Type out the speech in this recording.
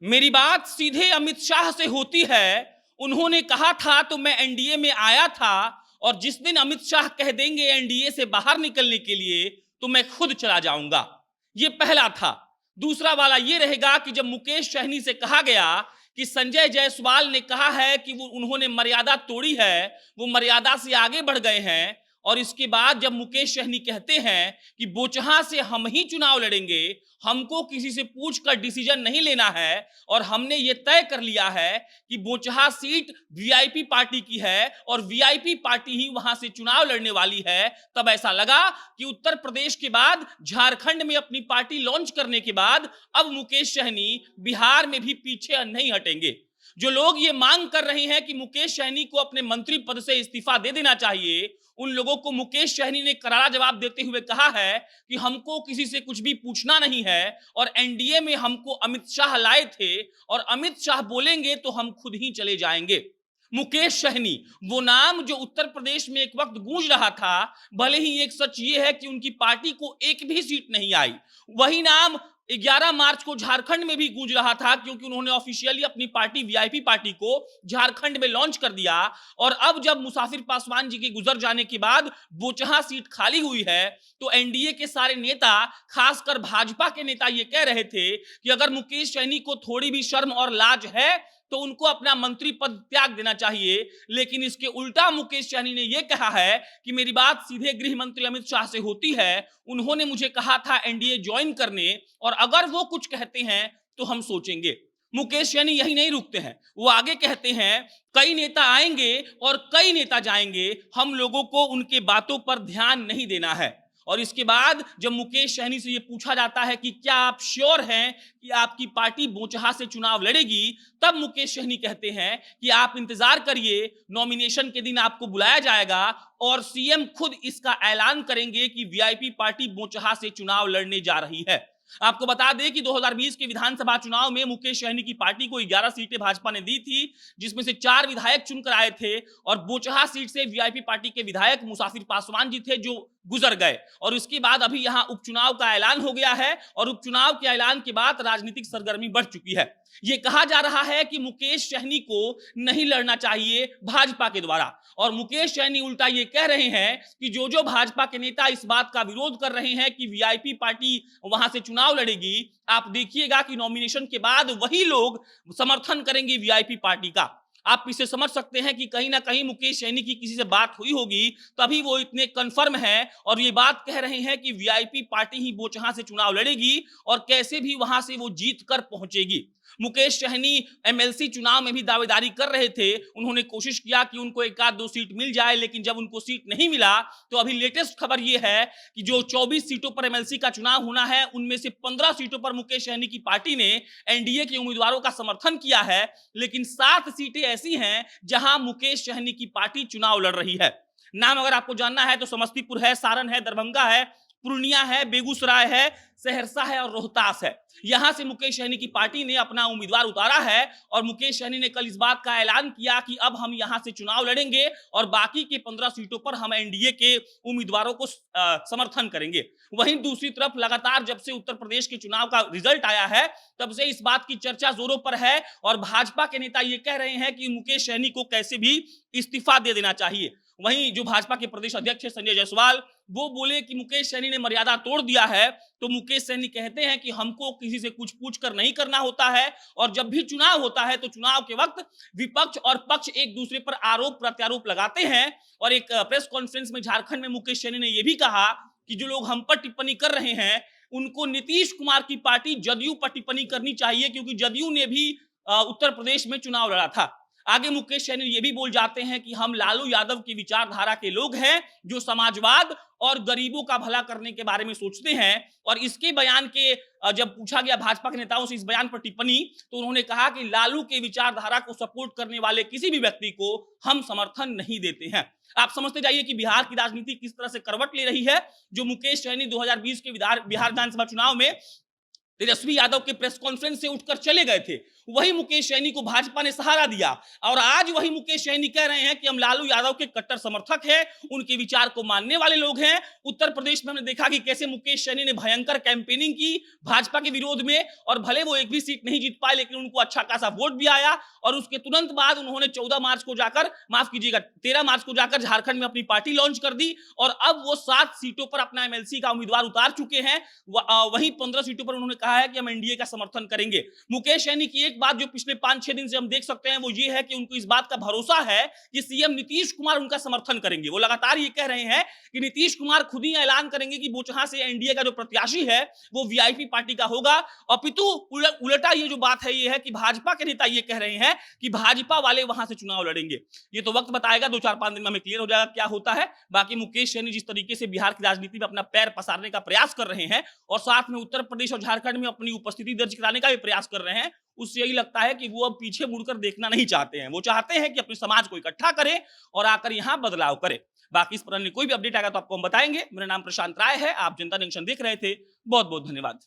मेरी बात सीधे अमित शाह से होती है। उन्होंने कहा था तो मैं एनडीए में आया था, और जिस दिन अमित शाह कह देंगे एनडीए से बाहर निकलने के लिए तो मैं खुद चला जाऊंगा। ये पहला था। दूसरा वाला ये रहेगा कि जब मुकेश सहनी से कहा गया कि संजय जायसवाल ने कहा है कि वो उन्होंने मर्यादा तोड़ी है, वो मर्यादा से आगे बढ़ गए हैं, और इसके बाद जब मुकेश सहनी कहते हैं कि बोचहां से हम ही चुनाव लड़ेंगे, हमको किसी से पूछकर डिसीजन नहीं लेना है, और हमने ये तय कर लिया है कि बोचहा सीट वीआईपी पार्टी की है और वीआईपी पार्टी ही वहां से चुनाव लड़ने वाली है, तब ऐसा लगा कि उत्तर प्रदेश के बाद झारखंड में अपनी पार्टी लॉन्च करने के बाद अब मुकेश सहनी बिहार में भी पीछे नहीं हटेंगे। जो लोग ये मांग कर रहे हैं कि मुकेश सहनी को अपने मंत्री पद से इस्तीफा दे देना चाहिए, उन लोगों को मुकेश सहनी ने करारा जवाब देते हुए कहा है कि हमको किसी से कुछ भी पूछना नहीं है, और एनडीए में हमको अमित शाह लाए थे, और अमित शाह बोलेंगे तो हम खुद ही चले जाएंगे। मुकेश सहनी, वो नाम जो उत्तर प्रदेश में एक वक्त गूंज रहा था, भले ही एक सच ये है कि उनकी पार्टी को एक भी सीट नहीं आई, वही नाम 11 मार्च को झारखंड में भी गूंज रहा था, क्योंकि उन्होंने ऑफिशियली अपनी पार्टी वीआईपी पार्टी को झारखंड में लॉन्च कर दिया। और अब जब मुसाफिर पासवान जी के गुजर जाने के बाद बोचहा सीट खाली हुई है, तो एनडीए के सारे नेता, खासकर भाजपा के नेता, ये कह रहे थे कि अगर मुकेश सहनी को थोड़ी भी शर्म और लाज है तो उनको अपना मंत्री पद त्याग देना चाहिए। लेकिन इसके उल्टा मुकेश सहनी ने यह कहा है कि मेरी बात सीधे गृह मंत्री अमित शाह से होती है, उन्होंने मुझे कहा था एनडीए ज्वाइन करने, और अगर वो कुछ कहते हैं तो हम सोचेंगे। मुकेश सहनी यही नहीं रुकते हैं, वो आगे कहते हैं कई नेता आएंगे और कई नेता जाएंगे, हम लोगों को उनके बातों पर ध्यान नहीं देना है। और इसके बाद जब मुकेश सहनी से ये पूछा जाता है कि क्या आप श्योर हैं कि आपकी पार्टी बोचहा से चुनाव लड़ेगी, तब मुकेश सहनी कहते हैं कि आप इंतजार करिए, नॉमिनेशन के दिन आपको बुलाया जाएगा और सीएम खुद इसका ऐलान करेंगे कि वीआईपी पार्टी बोचहा से चुनाव लड़ने जा रही है। आपको बता दें कि 2020 के विधानसभा चुनाव में मुकेश सहनी की पार्टी को 11 सीटें भाजपा ने दी थी, जिसमें से 4 विधायक चुनकर आए थे, और बोचहा सीट से वीआईपी पार्टी के विधायक मुसाफिर पासवान जी थे जो गुजर गए। और इसके बाद अभी यहां उपचुनाव का ऐलान हो गया है, और उपचुनाव के ऐलान के बाद राजनीतिक सरगर्मी बढ़ चुकी है। यह कहा जा रहा है कि मुकेश सहनी को नहीं लड़ना चाहिए भाजपा के द्वारा, और मुकेश सहनी उल्टा ये कह रहे हैं कि जो भाजपा के नेता इस बात का विरोध कर रहे हैं कि वीआईपी पार्टी वहां से चुनाव लड़ेगी, आप देखिएगा कि नॉमिनेशन के बाद वही लोग समर्थन करेंगे वीआईपी पार्टी का। आप इसे समझ सकते हैं कि कहीं ना कहीं मुकेश सहनी की किसी से बात हुई होगी, तभी वो इतने कंफर्म है और ये बात कह रहे हैं कि वीआईपी पार्टी ही बोचहा से चुनाव लड़ेगी और कैसे भी वहां से वो जीत कर पहुंचेगी। मुकेश सहनी एमएलसी चुनाव में भी दावेदारी कर रहे थे, उन्होंने कोशिश किया कि उनको एक आध दो सीट मिल जाए, लेकिन जब उनको सीट नहीं मिला तो अभी लेटेस्ट खबर यह है कि जो 24 सीटों पर एमएलसी का चुनाव होना है, उनमें से 15 सीटों पर मुकेश सहनी की पार्टी ने एनडीए के उम्मीदवारों का समर्थन किया है, लेकिन 7 सीटें ऐसी हैं जहां मुकेश सहनी की पार्टी चुनाव लड़ रही है। नाम अगर आपको जानना है तो समस्तीपुर है, सारण है, दरभंगा है, पूर्णिया है, बेगूसराय है, सहरसा है और रोहतास है। यहां से मुकेश सहनी की पार्टी ने अपना उम्मीदवार उतारा है, और मुकेश सहनी ने कल इस बात का ऐलान किया कि अब हम यहां से चुनाव लड़ेंगे और बाकी के 15 सीटों पर हम एनडीए के उम्मीदवारों को समर्थन करेंगे। वहीं दूसरी तरफ लगातार जब से उत्तर प्रदेश के चुनाव का रिजल्ट आया है, तब से इस बात की चर्चा जोरों पर है, और भाजपा के नेता ये कह रहे हैं कि मुकेश सहनी को कैसे भी इस्तीफा दे देना चाहिए। वहीं जो भाजपा के प्रदेश अध्यक्ष है संजय जायसवाल, वो बोले कि मुकेश सहनी ने मर्यादा तोड़ दिया है, तो मुकेश सहनी कहते हैं कि हमको किसी से कुछ पूछकर नहीं करना होता है, और जब भी चुनाव होता है तो चुनाव के वक्त विपक्ष और पक्ष एक दूसरे पर आरोप प्रत्यारोप लगाते हैं। और एक प्रेस कॉन्फ्रेंस में झारखंड में मुकेश सहनी ने यह भी कहा कि जो लोग हम पर टिप्पणी कर रहे हैं, उनको नीतीश कुमार की पार्टी जदयू पर टिप्पणी करनी चाहिए, क्योंकि जदयू ने भी उत्तर प्रदेश में चुनाव लड़ा था। आगे मुकेश सहनी ये भी बोल जाते हैं कि हम लालू यादव की विचारधारा के लोग हैं, जो समाजवाद और गरीबों का भला करने के बारे में सोचते हैं। और इसके बयान के जब पूछा गया भाजपा के नेताओं से इस बयान पर टिप्पणी, तो उन्होंने कहा कि लालू के विचारधारा को सपोर्ट करने वाले किसी भी व्यक्ति को हम समर्थन नहीं देते हैं। आप समझते जाइए कि बिहार की राजनीति किस तरह से करवट ले रही है। जो मुकेश सहनी 2020 के बिहार विधानसभा चुनाव में तेजस्वी यादव के प्रेस कॉन्फ्रेंस से उठकर चले गए थे, वही मुकेश सैनी को भाजपा ने सहारा दिया और आज वही मुकेश सैनी कह रहे हैं कि हम लालू यादव के कट्टर समर्थक हैं, उनके विचार को मानने वाले लोग हैं। उत्तर प्रदेश में हमने देखा कि कैसे मुकेश सैनी ने भयंकर कैंपेनिंग की भाजपा के विरोध में और भले वो एक भी सीट नहीं जीत पाए लेकिन उनको अच्छा खासा वोट भी आया और उसके तुरंत बाद उन्होंने 14 मार्च को जाकर, माफ कीजिएगा 13 मार्च को जाकर झारखंड में अपनी पार्टी लॉन्च कर दी और अब वो 7 सीटों पर अपना एमएलसी का उम्मीदवार उतार चुके हैं। वहीं 15 सीटों पर उन्होंने कहा है कि हम एनडीए का समर्थन करेंगे। मुकेश सैनी की एक बात जो पिछले 5-6 दिन से हम देख सकते हैं वो ये है कि उनको इस बात का भरोसा है कि सीएम नीतीश कुमार उनका समर्थन करेंगे। वो लगातार ये कह रहे हैं कि नीतीश कुमार खुद ही ऐलान करेंगे कि बोचहां से एनडीए का जो प्रत्याशी है वो वीआईपी पार्टी का होगा। अपितु उल्टा ये जो बात है ये है कि भाजपा के नेता ये कह रहे हैं कि भाजपा वाले वहां से चुनाव लड़ेंगे। ये तो वक्त बताएगा, 2-4-5 दिन में हमें क्लियर हो जाएगा क्या होता है। बाकी मुकेश सैनी जिस तरीके से बिहार की राजनीति में अपना पैर पसारने का प्रयास कर रहे हैं और साथ में उत्तर प्रदेश और झारखंड में अपनी उपस्थिति दर्ज कराने का भी प्रयास कर रहे हैं, उससे यही लगता है कि वो अब पीछे मुड़कर देखना नहीं चाहते हैं। वो चाहते हैं कि अपने समाज को इकट्ठा करें और आकर यहां बदलाव करें। बाकी इस पर अन्य कोई भी अपडेट आएगा तो आपको हम बताएंगे। मेरा नाम प्रशांत राय है, आप जनता जंक्शन देख रहे थे। बहुत बहुत धन्यवाद।